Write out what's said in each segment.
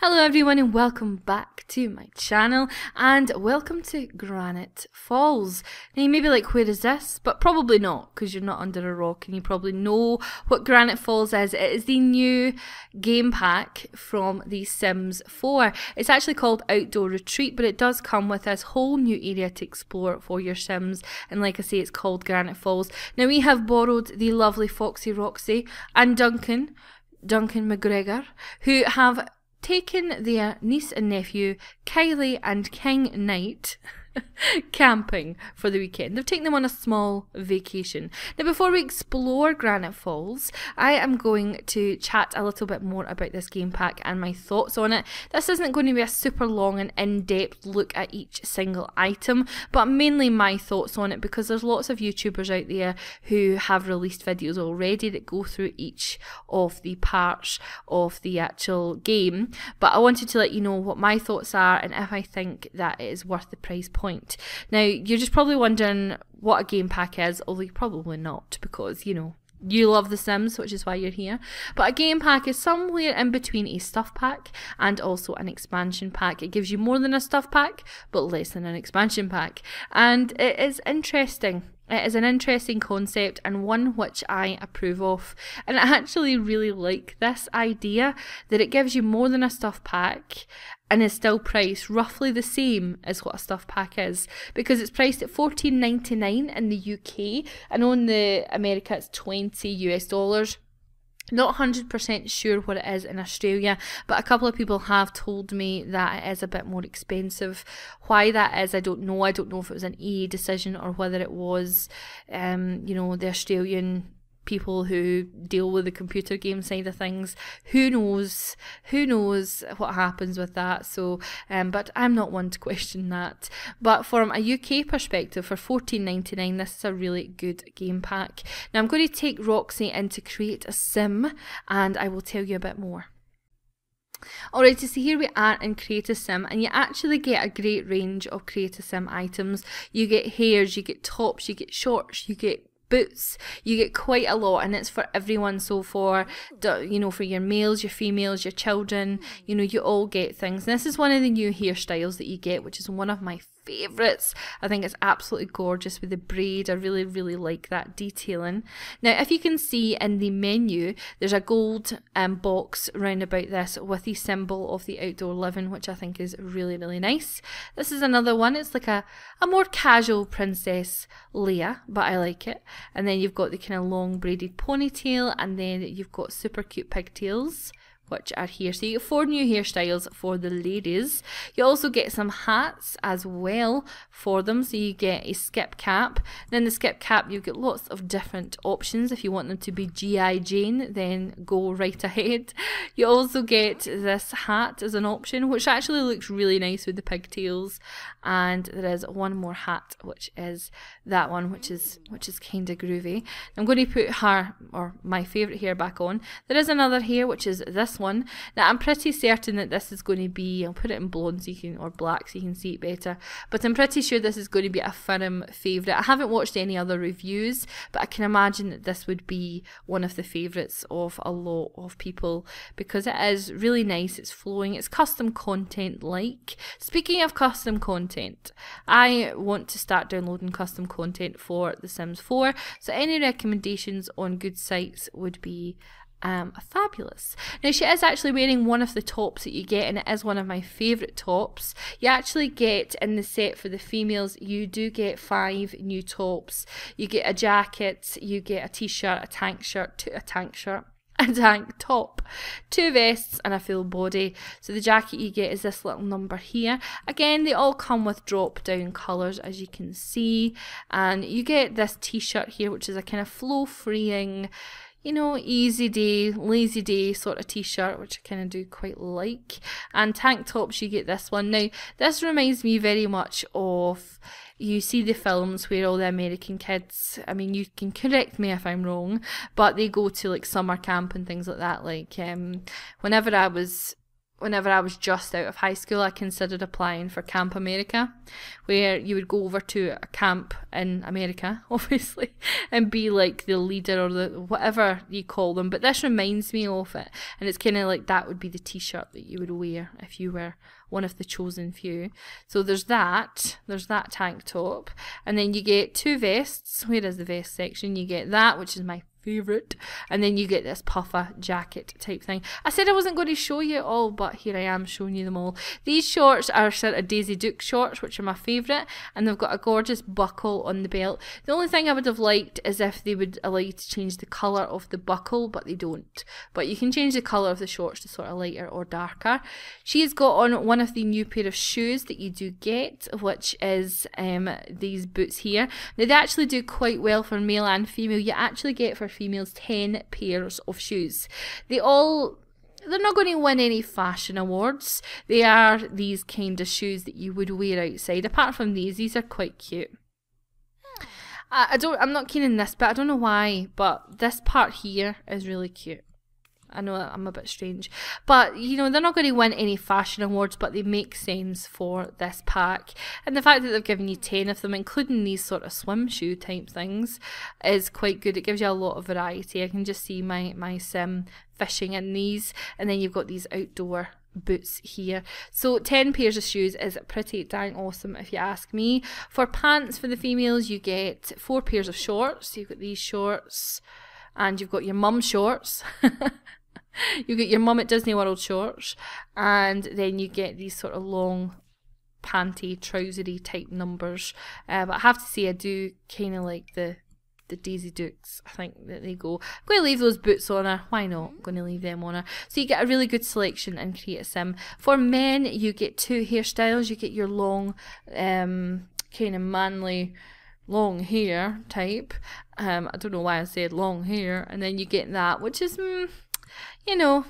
Hello everyone and welcome back to my channel and welcome to Granite Falls. Now you may be like, where is this? But probably not, because you're not under a rock and you probably know what Granite Falls is. It is the new game pack from the Sims 4. It's actually called Outdoor Retreat, but it does come with this whole new area to explore for your Sims, and like I say, it's called Granite Falls. Now we have borrowed the lovely Foxy Roxy and Duncan McGregor, who have taken their niece and nephew, Kylie and King Knight, camping for the weekend. They've taken them on a small vacation. Now before we explore Granite Falls, I am going to chat a little bit more about this game pack and my thoughts on it. This isn't going to be a super long and in-depth look at each single item, but mainly my thoughts on it, because there's lots of YouTubers out there who have released videos already that go through each of the parts of the actual game. But I wanted to let you know what my thoughts are and if I think that it is worth the price point. Now, you're just probably wondering what a game pack is, although you're probably not, because, you know, you love The Sims, which is why you're here. But a game pack is somewhere in between a stuff pack and also an expansion pack. It gives you more than a stuff pack, but less than an expansion pack. And it is interesting. It is an interesting concept and one which I approve of. And I actually really like this idea that it gives you more than a stuff pack and is still priced roughly the same as what a stuff pack is, because it's priced at $14.99 in the UK, and on the America it's $20 US. Not 100% sure what it is in Australia, but a couple of people have told me that it is a bit more expensive. Why that is, I don't know. I don't know if it was an EA decision or whether it was, you know, the Australian people who deal with the computer game side of things. Who knows what happens with that. So but I'm not one to question that. But from a UK perspective, for $14.99, this is a really good game pack. Now I'm going to take Roxy in to create a sim and I will tell you a bit more. Alright, so here we are in Create a Sim, and you actually get a great range of Create a Sim items. You get hairs, you get tops, you get shorts, you get boots, you get quite a lot, and it's for everyone. So for, you know, for your males, your females, your children, you know, you all get things. And this is one of the new hairstyles that you get, which is one of my favourites. I think it's absolutely gorgeous with the braid. I really like that detailing. Now if you can see in the menu, there's a gold box round about this with the symbol of the outdoor living, which I think is really nice. This is another one. It's like a more casual Princess Leia, but I like it. And then you've got the kind of long braided ponytail, and then you've got super cute pigtails, which are here. So you get 4 new hairstyles for the ladies. You also get some hats as well for them. So you get a skip cap. Then the skip cap, you get lots of different options. If you want them to be G.I. Jane, then go right ahead. You also get this hat as an option, which actually looks really nice with the pigtails. And there is one more hat, which is that one, which is kind of groovy. I'm going to put her, or my favourite hair, back on. There is another hair, which is this one. Now I'm pretty certain that this is going to be, I'll put it in blonde so you can, or black so you can see it better, but I'm pretty sure this is going to be a firm favourite. I haven't watched any other reviews, but I can imagine that this would be one of the favourites of a lot of people, because it is really nice, it's flowing, it's custom content like. Speaking of custom content, I want to start downloading custom content for The Sims 4, so any recommendations on good sites would be fabulous. Now she is actually wearing one of the tops that you get, and it is one of my favourite tops. You actually get in the set for the females, you do get 5 new tops. You get a jacket, you get a t-shirt, a tank top, 2 vests and a full body. So the jacket you get is this little number here. Again, they all come with drop down colours, as you can see, and you get this t-shirt here, which is a kind of flow freeing, you know, easy day, lazy day sort of t-shirt, which I kind of do quite like. And tank tops, you get this one. Now, this reminds me very much of, you see the films where all the American kids, I mean, you can correct me if I'm wrong, but they go to like summer camp and things like that. Like, whenever I was whenever I was just out of high school, I considered applying for Camp America, where you would go over to a camp in America, obviously, and be like the leader or the whatever you call them. But this reminds me of it, and it's kind of like that would be the t-shirt that you would wear if you were one of the chosen few. So there's that tank top, and then you get 2 vests. Where is the vest section? You get that, which is my favourite, and then you get this puffer jacket type thing. I said I wasn't going to show you it all, but here I am showing you them all. These shorts are sort of Daisy Duke shorts, which are my favourite, and they've got a gorgeous buckle on the belt. The only thing I would have liked is if they would allow you to change the colour of the buckle, but they don't. But you can change the colour of the shorts to sort of lighter or darker. She's got on one of the new pair of shoes that you do get, which is these boots here. Now, they actually do quite well for male and female. You actually get for females 10 pairs of shoes. They're not going to win any fashion awards. They are these kind of shoes that you would wear outside. Apart from these are quite cute. I'm not keen on this, but I don't know why, but this part here is really cute. I know I'm a bit strange, but you know, they're not going to win any fashion awards, but they make sense for this pack. And the fact that they've given you 10 of them, including these sort of swim shoe type things, is quite good. It gives you a lot of variety. I can just see my sim fishing in these, and then you've got these outdoor boots here. So 10 pairs of shoes is pretty dang awesome if you ask me. For pants for the females, you get 4 pairs of shorts. You've got these shorts, and you've got your mum shorts. You get your mum at Disney World shorts, and then you get these sort of long panty trousery type numbers. But I have to say, I do kind of like the Daisy Dukes. I think that they go. I'm going to leave those boots on her. Why not? I'm going to leave them on her. So you get a really good selection in Create a Sim. For men, you get 2 hairstyles. You get your long, kind of manly, long hair type. I don't know why I said long hair. And then you get that, which is, you know,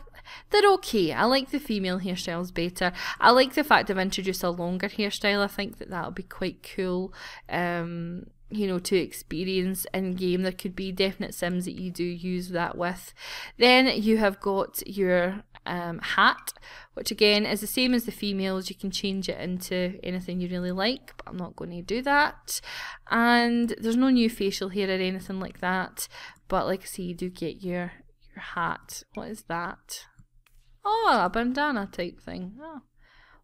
they're okay. I like the female hairstyles better. I like the fact they've introduced a longer hairstyle. I think that that'll be quite cool, you know, to experience in game. There could be definite Sims that you do use that with. Then you have got your hat, which again is the same as the females. You can change it into anything you really like, but I'm not going to do that. And there's no new facial hair or anything like that, but like I say, you do get your hat. What is that? Oh, a bandana type thing. Oh,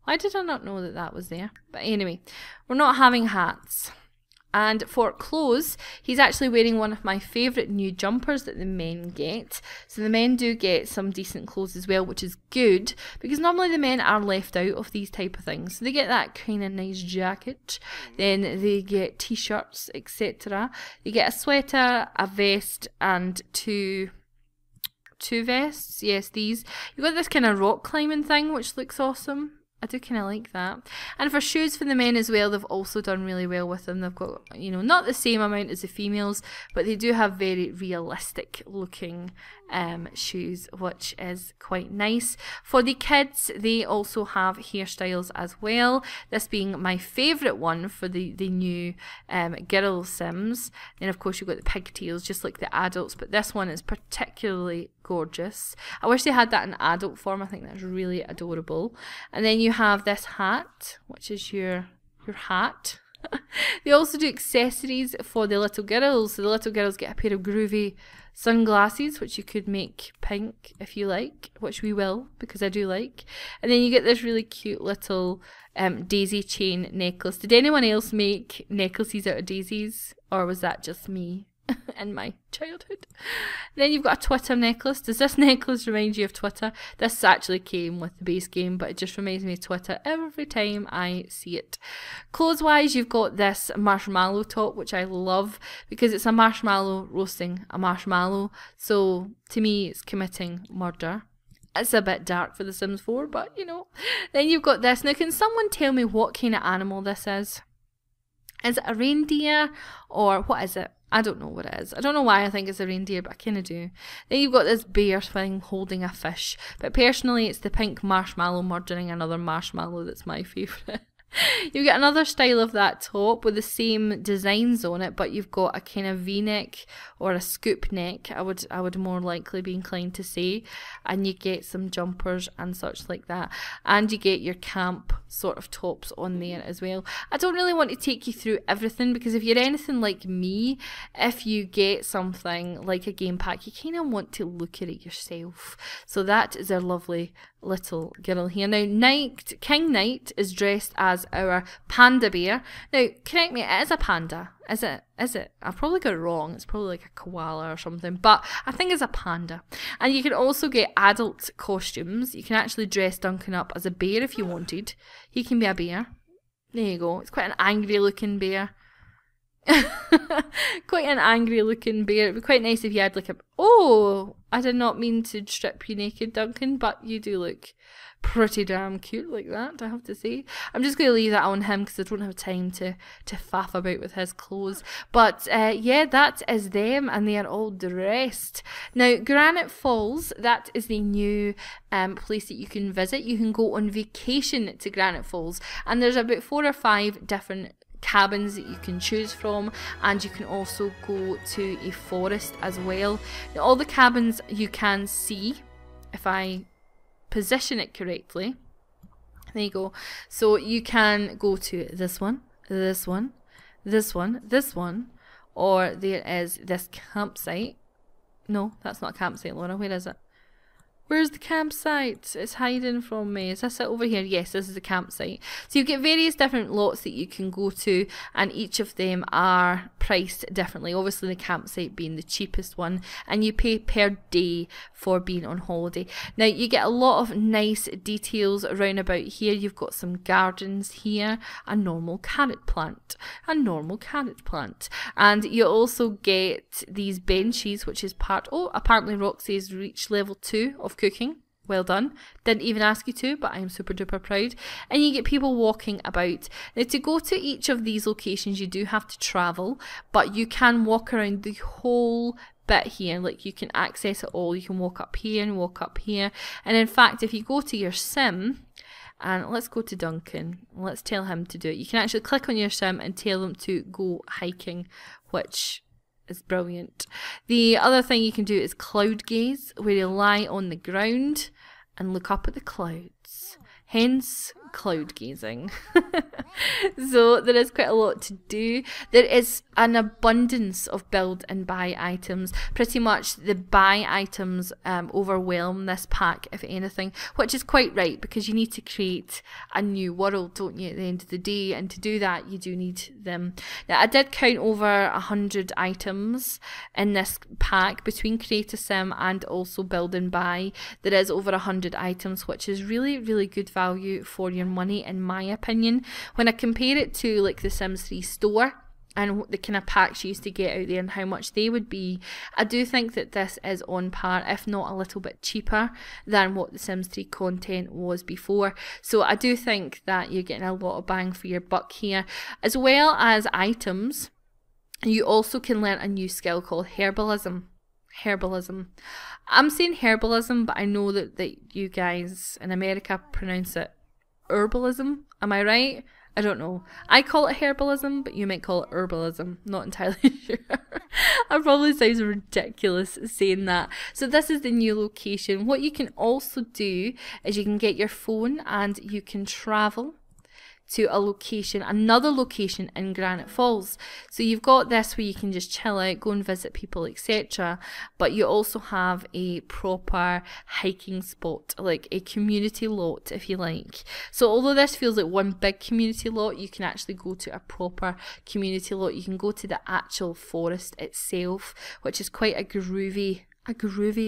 why did I not know that that was there? But anyway, we're not having hats. And for clothes, he's actually wearing one of my favourite new jumpers that the men get. So the men do get some decent clothes as well, which is good, because normally the men are left out of these type of things. So they get that kind of nice jacket, then they get t-shirts, etc. They get a sweater, a vest, and two vests. Yes, these. You've got this kind of rock climbing thing, which looks awesome. I do kind of like that. And for shoes for the men as well, they've also done really well with them. They've got, you know, not the same amount as the females, but they do have very realistic looking shoes, which is quite nice. For the kids, they also have hairstyles as well. This being my favourite one for the new girl Sims. Then of course you've got the pigtails, just like the adults, but this one is particularly gorgeous. I wish they had that in adult form. I think that's really adorable. And then you have this hat, which is your hat. They also do accessories for the little girls. So the little girls get a pair of groovy sunglasses, which you could make pink if you like, which we will, because I do like. And then you get this really cute little daisy chain necklace. Did anyone else make necklaces out of daisies, or was that just me in my childhood? Then you've got a Twitter necklace. Does this necklace remind you of Twitter? This actually came with the base game, but it just reminds me of Twitter every time I see it. Clothes wise, you've got this marshmallow top, which I love because it's a marshmallow roasting a marshmallow. So to me, it's committing murder. It's a bit dark for The Sims 4, but you know. Then you've got this. Now, can someone tell me what kind of animal this is? Is it a reindeer, or what is it? I don't know what it is. I don't know why I think it's a reindeer, but I kind of do. Then you've got this bear thing holding a fish. But personally, it's the pink marshmallow murdering another marshmallow that's my favourite. You get another style of that top with the same designs on it, but you've got a kind of V-neck or a scoop neck, I would more likely be inclined to say, and you get some jumpers and such like that, and you get your camp sort of tops on there as well. I don't really want to take you through everything, because if you're anything like me, if you get something like a game pack, you kind of want to look at it yourself. So that is our lovely little girl here. Now, King Knight is dressed as our panda bear. Now, correct me, it is a panda. Is it? I've probably got it wrong. It's probably like a koala or something, but I think it's a panda. And you can also get adult costumes. You can actually dress Duncan up as a bear if you wanted. He can be a bear. There you go. It's quite an angry looking bear. Quite an angry looking bear. It'd be quite nice if you had like a... Oh, I did not mean to strip you naked, Duncan, but you do look pretty damn cute like that, I have to say. I'm just going to leave that on him because I don't have time to faff about with his clothes. But yeah, that is them, and they are all dressed. Now, Granite Falls, that is the new place that you can visit. You can go on vacation to Granite Falls, and there's about 4 or 5 different cabins that you can choose from, and you can also go to a forest as well. Now, all the cabins you can see, if I position it correctly, there you go. So you can go to this one, this one, this one, this one, or there is this campsite. No, that's not a campsite, Laura. Where is it? Where's the campsite? It's hiding from me. Is this it over here? Yes, this is the campsite. So you get various different lots that you can go to, and each of them are priced differently. Obviously, the campsite being the cheapest one, and you pay per day for being on holiday. Now, you get a lot of nice details around about here. You've got some gardens here, a normal carrot plant, and you also get these benches, which is part... Oh, apparently Roxy's reached level 2 of cooking. Well done. Didn't even ask you to, but I'm super duper proud. And you get people walking about. Now, to go to each of these locations, you do have to travel, but you can walk around the whole bit here. Like, you can access it all. You can walk up here and walk up here. And in fact, if you go to your sim, and let's go to Duncan, let's tell him to do it. You can actually click on your sim and tell him to go hiking, which is brilliant. The other thing you can do is cloud gaze, where you lie on the ground and look up at the clouds. Hence, cloud gazing. So there is quite a lot to do. There is an abundance of build and buy items. Pretty much the buy items overwhelm this pack, if anything, which is quite right, because you need to create a new world, don't you, at the end of the day, and to do that you do need them. Now, I did count over 100 items in this pack between Create a Sim and also build and buy. There is over 100 items, which is really, really good value for your money, in my opinion. When I compare it to like the Sims 3 store and the kind of packs you used to get out there and how much they would be, I do think that this is on par, if not a little bit cheaper than what the Sims 3 content was before. So I do think that you're getting a lot of bang for your buck here. As well as items, you also can learn a new skill called herbalism. I'm saying herbalism, but I know that you guys in America pronounce it herbalism. Am I right? I don't know. I call it herbalism, but you might call it herbalism. Not entirely sure. I probably sounds ridiculous saying that. So this is the new location. What you can also do is you can get your phone and you can travel to a location, another location in Granite Falls. So you've got this where you can just chill out, go and visit people, etc. But you also have a proper hiking spot, like a community lot, if you like. So although this feels like one big community lot, you can actually go to a proper community lot. You can go to the actual forest itself, which is quite a groovy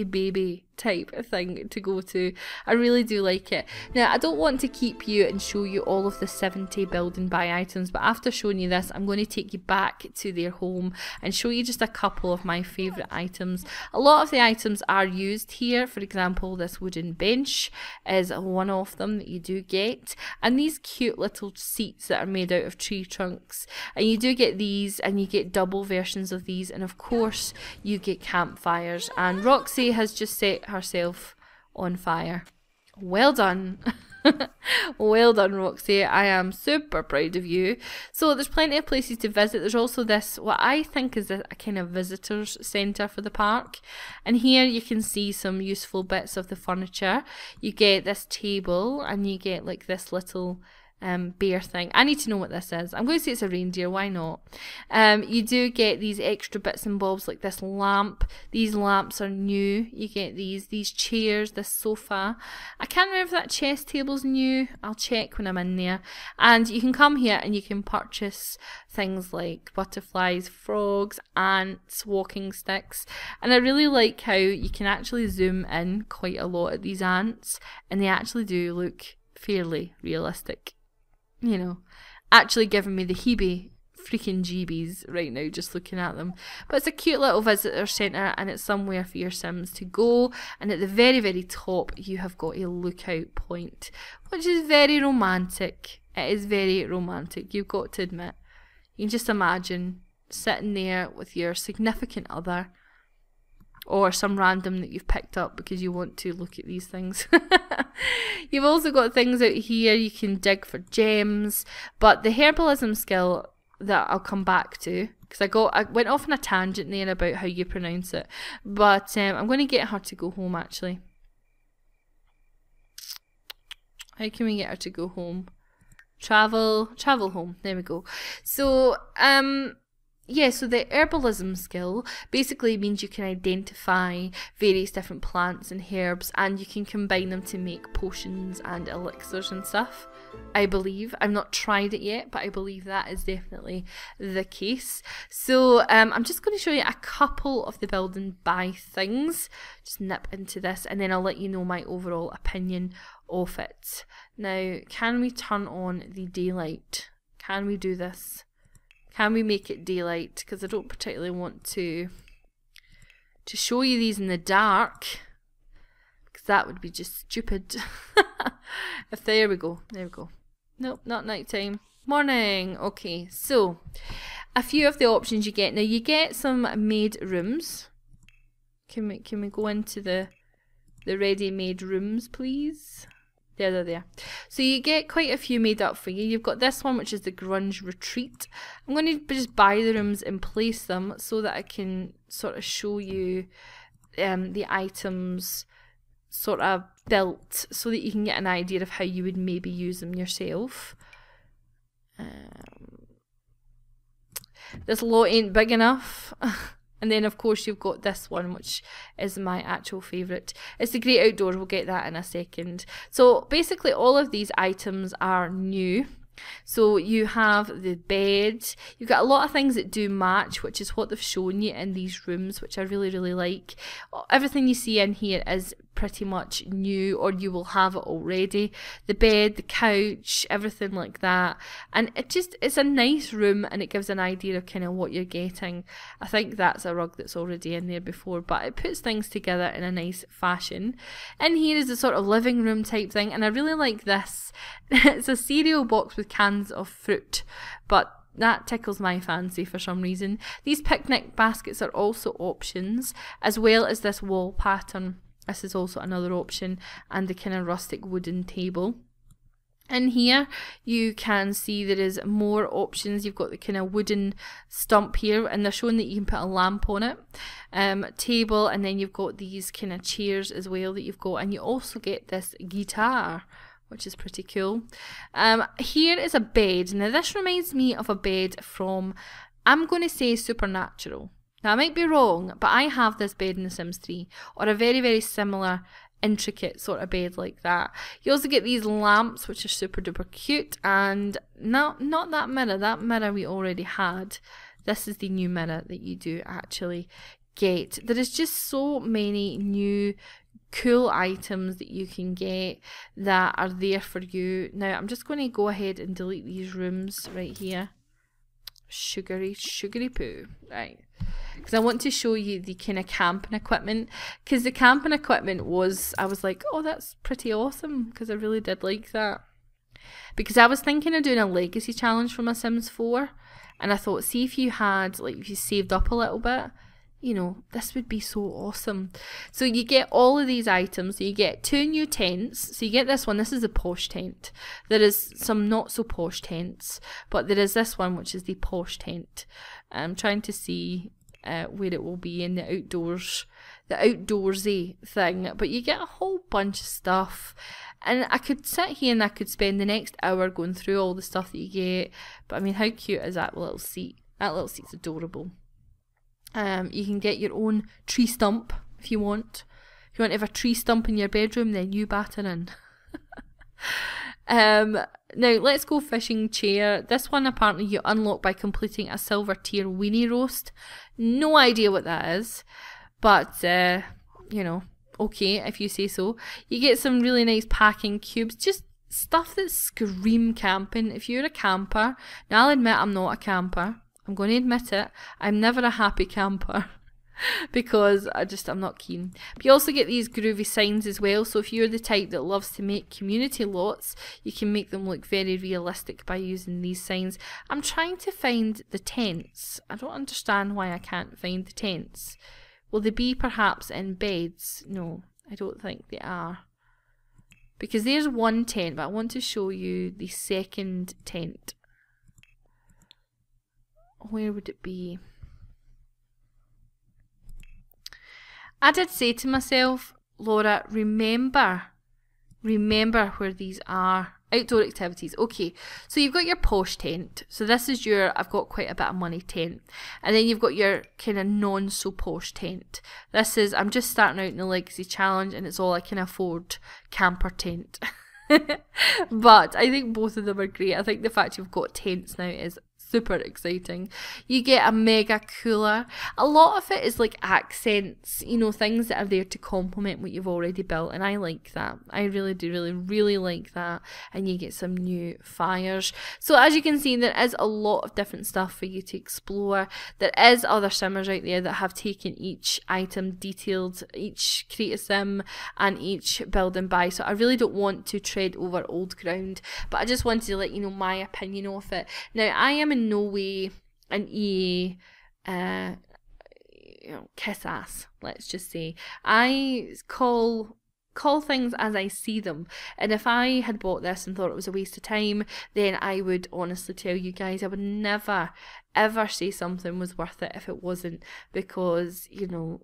baby type of thing to go to. I really do like it. Now, I don't want to keep you and show you all of the 70 build and buy items, but after showing you this, I'm going to take you back to their home and show you just a couple of my favourite items. A lot of the items are used here. For example, this wooden bench is one of them that you do get, and these cute little seats that are made out of tree trunks, and you do get these, and you get double versions of these, and of course you get campfires. And Roxy has just set herself on fire. Well done. Well done, Roxy. I am super proud of you. So there's plenty of places to visit. There's also this, what I think is a kind of visitors centre for the park. And here you can see some useful bits of the furniture. You get this table and you get like this little bear thing. I need to know what this is. I'm going to say it's a reindeer, why not? You do get these extra bits and bobs like this lamp. These lamps are new. You get these chairs, this sofa. I can't remember if that chess table's new. I'll check when I'm in there. And you can come here and you can purchase things like butterflies, frogs, ants, walking sticks. And I really like how you can actually zoom in quite a lot at these ants, and they actually do look fairly realistic. You know, actually giving me the freaking jeebies right now just looking at them. But it's a cute little visitor centre, and it's somewhere for your Sims to go. And at the very, very top, you have got a lookout point, which is very romantic. It is very romantic, you've got to admit. You can just imagine sitting there with your significant other, or some random that you've picked up because you want to look at these things. You've also got things out here you can dig for gems, but the herbalism skill that I'll come back to, because I went off on a tangent there about how you pronounce it, but I'm going to get her to go home actually. How can we get her to go home? Travel home. There we go. So yeah, so the herbalism skill basically means you can identify various different plants and herbs, and you can combine them to make potions and elixirs and stuff, I believe. I've not tried it yet, but I believe that is definitely the case. So I'm just going to show you a couple of the build and buy things. Just nip into this and then I'll let you know my overall opinion of it. Now, can we turn on the daylight? Can we do this? Can we make it daylight? Because I don't particularly want to show you these in the dark, because that would be just stupid. There we go. Nope, not nighttime. Morning. Okay, so a few of the options you get. Now you get some made rooms. Can we go into the ready-made rooms, please? There. So you get quite a few made up for you. You've got this one, which is the Grunge Retreat. I'm going to just buy the rooms and place them so that I can sort of show you the items sort of built, so that you can get an idea of how you would maybe use them yourself. This lot ain't big enough. And then, of course, you've got this one, which is my actual favourite. It's the Great Outdoors. We'll get that in a second. So, basically, all of these items are new. So, you have the bed. You've got a lot of things that do match, which is what they've shown you in these rooms, which I really, really like. Everything you see in here is pretty much new, or you will have it already. The bed, the couch, everything like that. And it's a nice room, and it gives an idea of kind of what you're getting. I think that's a rug that's already in there before, but it puts things together in a nice fashion. And here is a sort of living room type thing, and I really like this. It's a cereal box with cans of fruit, but that tickles my fancy for some reason. These picnic baskets are also options, as well as this wall pattern. This is also another option, and the kind of rustic wooden table. In here, you can see there is more options. You've got the kind of wooden stump here, and they're showing that you can put a lamp on it. Table, and then you've got these kind of chairs as well that you've got, and you also get this guitar, which is pretty cool. Here is a bed. Now, this reminds me of a bed from, I'm going to say, Supernatural. Now, I might be wrong, but I have this bed in The Sims 3, or a very, very similar, intricate sort of bed like that. You also get these lamps, which are super duper cute, and not that mirror. That mirror we already had. This is the new mirror that you do actually get. There is just so many new cool items that you can get that are there for you. Now, I'm just going to go ahead and delete these rooms right here. Sugary poo. Right. Because I want to show you the kind of camping equipment. Because the camping equipment was, I was like, oh, that's pretty awesome. Because I really did like that. Because I was thinking of doing a legacy challenge for my Sims 4. And I thought, see if you had, like, if you saved up a little bit, you know, this would be so awesome. So you get all of these items. So you get 2 new tents. So you get this one. This is a posh tent. There is some not so posh tents, but there is this one, which is the posh tent. I'm trying to see where it will be in the outdoors, the outdoorsy thing. But you get a whole bunch of stuff. And I could sit here and I could spend the next hour going through all the stuff that you get. But I mean, how cute is that little seat? That little seat's adorable. You can get your own tree stump if you want. If you want to have a tree stump in your bedroom, then you batter in. Now, let's go fishing chair. This one apparently you unlock by completing a silver tier weenie roast. No idea what that is, but you know, okay, if you say so. You get some really nice packing cubes, just stuff that scream camping. If you're a camper, now I'll admit I'm not a camper. I'm going to admit it, I'm never a happy camper because I'm not keen. But you also get these groovy signs as well, so if you're the type that loves to make community lots, you can make them look very realistic by using these signs. I'm trying to find the tents. I don't understand why I can't find the tents. Will they be perhaps in beds? No, I don't think they are. Because there's one tent, but I want to show you the second tent. Where would it be? I did say to myself, Laura, remember where these are. Outdoor activities. Okay, so you've got your posh tent. So this is your, I've got quite a bit of money tent. And then you've got your kind of non-so-posh tent. This is, I'm just starting out in the Legacy Challenge and it's all I can afford camper tent. But I think both of them are great. I think the fact you've got tents now is super exciting. You get a mega cooler. A lot of it is like accents, you know, things that are there to complement what you've already built, and I like that. I really do really like that. And you get some new fires. So as you can see, there is a lot of different stuff for you to explore. There is other simmers out there that have taken each item detailed, each create a sim and each build and buy, so I really don't want to tread over old ground, but I just wanted to let you know my opinion of it. Now, I am in no way an EA kiss ass, let's just say. I call things as I see them, and if I had bought this and thought it was a waste of time, then I would honestly tell you guys I would never ever say something was worth it if it wasn't, because, you know,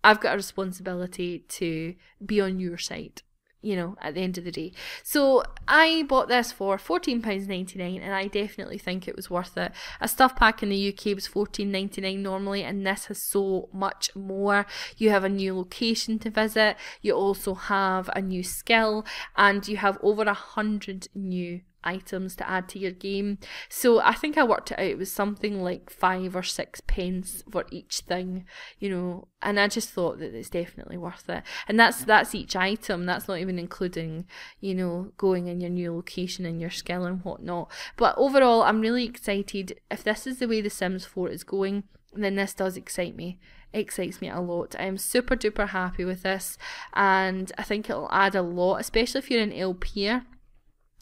I've got a responsibility to be on your side, you know, at the end of the day. So I bought this for £14.99 and I definitely think it was worth it. A stuff pack in the UK was £14.99 normally, and this has so much more. You have a new location to visit, you also have a new skill, and you have over 100 new items to add to your game. So I think I worked it out, it was something like 5 or 6 pence for each thing, you know, and I just thought that it's definitely worth it. And that's each item, that's not even including, you know, going in your new location and your skill and whatnot. But overall, I'm really excited. If this is the way The Sims 4 is going, then this does excite me. It excites me a lot. I am super duper happy with this, and I think it'll add a lot, especially if you're an LPer.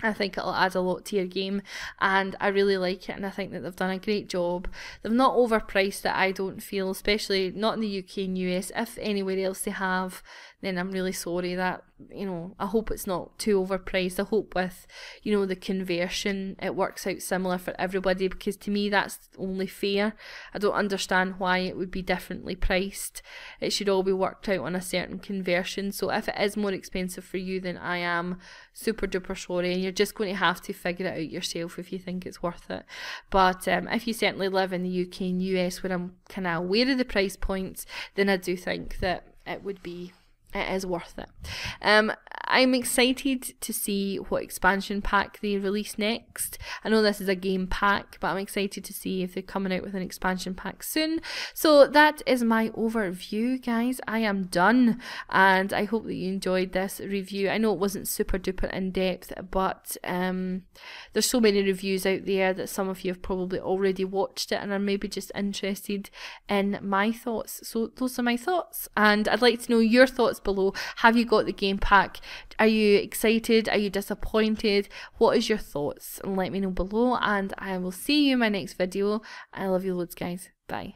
I think it'll add a lot to your game, and I really like it, and I think that they've done a great job. They've not overpriced it, I don't feel, especially not in the UK and US. If anywhere else they have, then I'm really sorry. That, you know, I hope it's not too overpriced. I hope with, you know, the conversion it works out similar for everybody, because to me that's only fair. I don't understand why it would be differently priced. It should all be worked out on a certain conversion. So if it is more expensive for you, then I am super duper sorry, and you're just going to have to figure it out yourself if you think it's worth it. But if you certainly live in the UK and US, where I'm kind of aware of the price points, then I do think that it is worth it. I'm excited to see what expansion pack they release next. I know this is a game pack, but I'm excited to see if they're coming out with an expansion pack soon. So that is my overview, guys. I am done, and I hope that you enjoyed this review. I know it wasn't super duper in depth, but there's so many reviews out there that some of you have probably already watched it and are maybe just interested in my thoughts. So those are my thoughts, and I'd like to know your thoughts below. Have you got the game pack? Are you excited? Are you disappointed? What is your thoughts? And let me know below, and I will see you in my next video. I love you loads, guys. Bye.